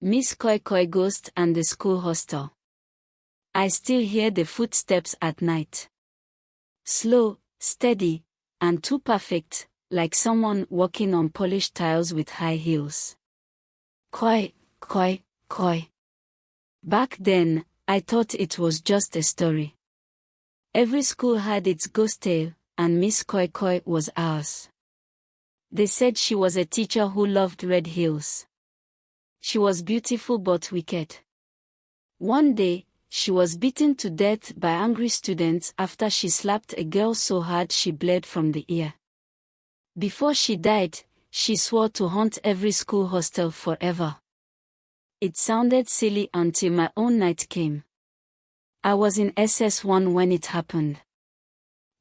Miss Koi Koi Ghost and the School Hostel. I still hear the footsteps at night. Slow, steady, and too perfect, like someone walking on polished tiles with high heels. Koi, koi, koi. Back then, I thought it was just a story. Every school had its ghost tale, and Miss Koi Koi was ours. They said she was a teacher who loved red heels. She was beautiful but wicked. One day, she was beaten to death by angry students after she slapped a girl so hard she bled from the ear. Before she died, she swore to haunt every school hostel forever. It sounded silly until my own night came. I was in SS1 when it happened.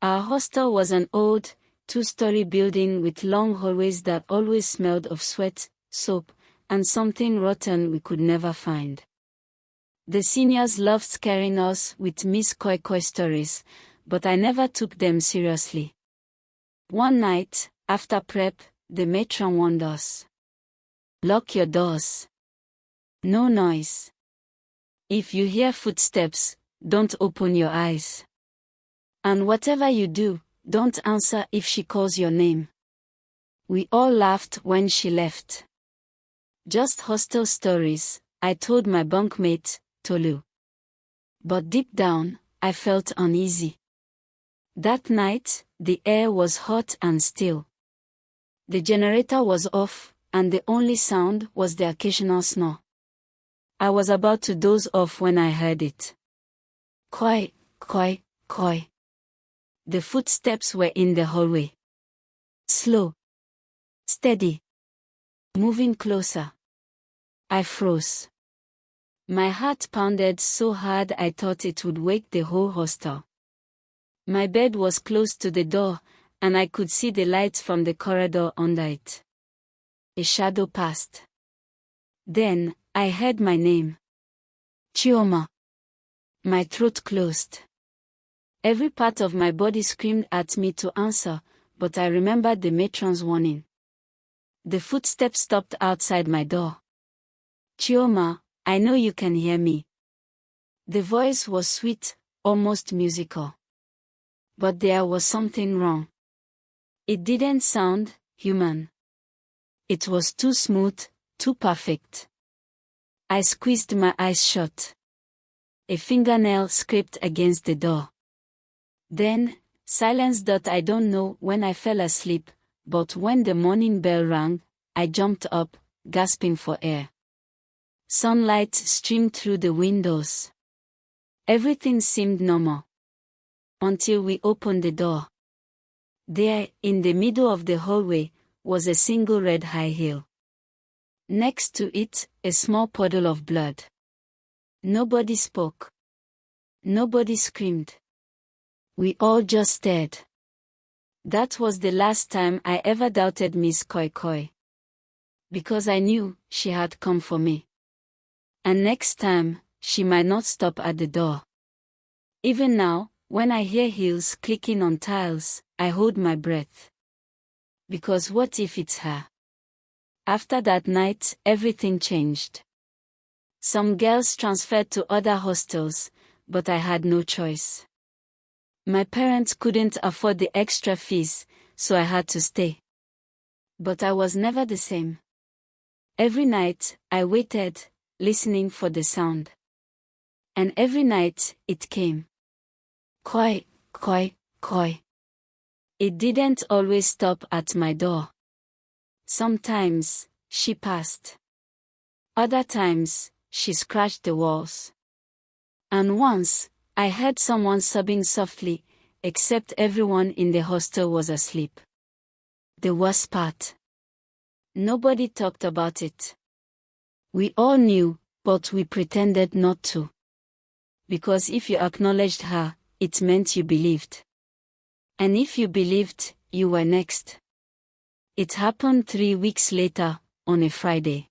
Our hostel was an old, two-story building with long hallways that always smelled of sweat, soap, and something rotten we could never find. The seniors loved scaring us with Miss Koi Koi stories, but I never took them seriously. One night, after prep, the matron warned us. Lock your doors. No noise. If you hear footsteps, don't open your eyes. And whatever you do, don't answer if she calls your name. We all laughed when she left. Just hostel stories, I told my bunkmate, Tolu. But deep down, I felt uneasy. That night, the air was hot and still. The generator was off, and the only sound was the occasional snore. I was about to doze off when I heard it. Koi, koi, koi. The footsteps were in the hallway. Slow. Steady. Moving closer. I froze. My heart pounded so hard I thought it would wake the whole hostel. My bed was close to the door, and I could see the lights from the corridor under it. A shadow passed. Then, I heard my name. Chioma. My throat closed. Every part of my body screamed at me to answer, but I remembered the matron's warning. The footsteps stopped outside my door. Chioma, I know you can hear me. The voice was sweet, almost musical. But there was something wrong. It didn't sound human. It was too smooth, too perfect. I squeezed my eyes shut. A fingernail scraped against the door. Then, silence. I don't know when I fell asleep, but when the morning bell rang, I jumped up, gasping for air. Sunlight streamed through the windows. Everything seemed normal. Until we opened the door. There, in the middle of the hallway, was a single red high heel. Next to it, a small puddle of blood. Nobody spoke. Nobody screamed. We all just stared. That was the last time I ever doubted Miss Koi Koi. Because I knew she had come for me. And next time, she might not stop at the door. Even now, when I hear heels clicking on tiles, I hold my breath. Because what if it's her? After that night, everything changed. Some girls transferred to other hostels, but I had no choice. My parents couldn't afford the extra fees, so I had to stay. But I was never the same. Every night, I waited, listening for the sound. And every night, it came. Koi, koi, koi. It didn't always stop at my door. Sometimes, she passed. Other times, she scratched the walls. And once, I heard someone sobbing softly, except everyone in the hostel was asleep. The worst part. Nobody talked about it. We all knew, but we pretended not to. Because if you acknowledged her, it meant you believed. And if you believed, you were next. It happened 3 weeks later, on a Friday.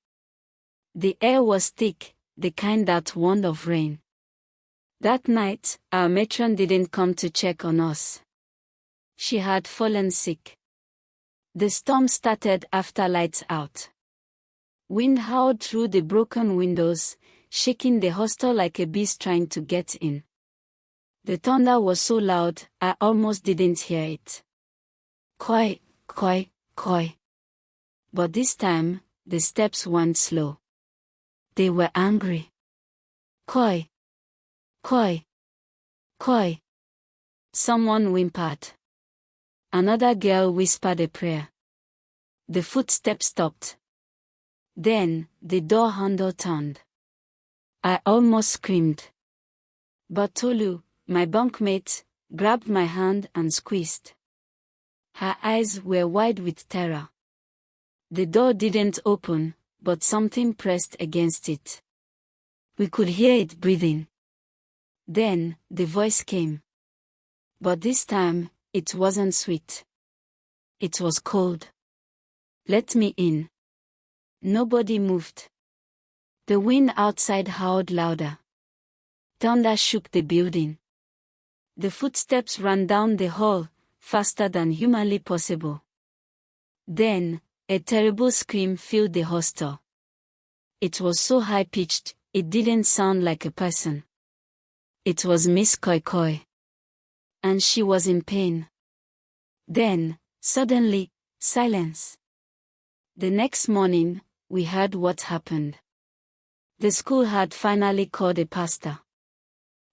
The air was thick, the kind that warned of rain. That night, our matron didn't come to check on us. She had fallen sick. The storm started after lights out. Wind howled through the broken windows, shaking the hostel like a beast trying to get in. The thunder was so loud, I almost didn't hear it. Koi, koi, koi. But this time, the steps weren't slow. They were angry. Koi, koi, koi. Someone whimpered. Another girl whispered a prayer. The footsteps stopped. Then, the door handle turned. I almost screamed. But Tolu, my bunkmate, grabbed my hand and squeezed. Her eyes were wide with terror. The door didn't open, but something pressed against it. We could hear it breathing. Then, the voice came. But this time, it wasn't sweet. It was cold. Let me in. Nobody moved. The wind outside howled louder. Thunder shook the building. The footsteps ran down the hall, faster than humanly possible. Then, a terrible scream filled the hostel. It was so high-pitched, it didn't sound like a person. It was Miss Koi Koi. And she was in pain. Then, suddenly, silence. The next morning, we heard what happened. The school had finally called a pastor.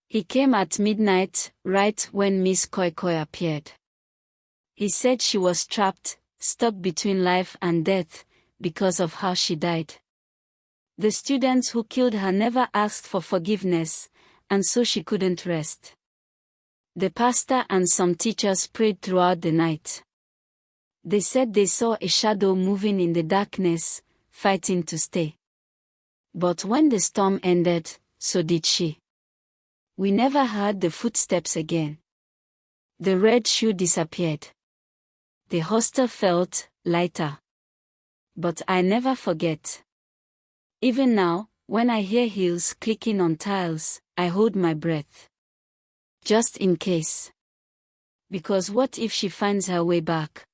He came at midnight, right when Miss Koi Koi appeared. He said she was trapped, stuck between life and death, because of how she died. The students who killed her never asked for forgiveness, and so she couldn't rest. The pastor and some teachers prayed throughout the night. They said they saw a shadow moving in the darkness, fighting to stay. But when the storm ended, so did she. We never heard the footsteps again. The red shoe disappeared. The hostel felt lighter. But I never forget. Even now, when I hear heels clicking on tiles, I hold my breath. Just in case. Because what if she finds her way back?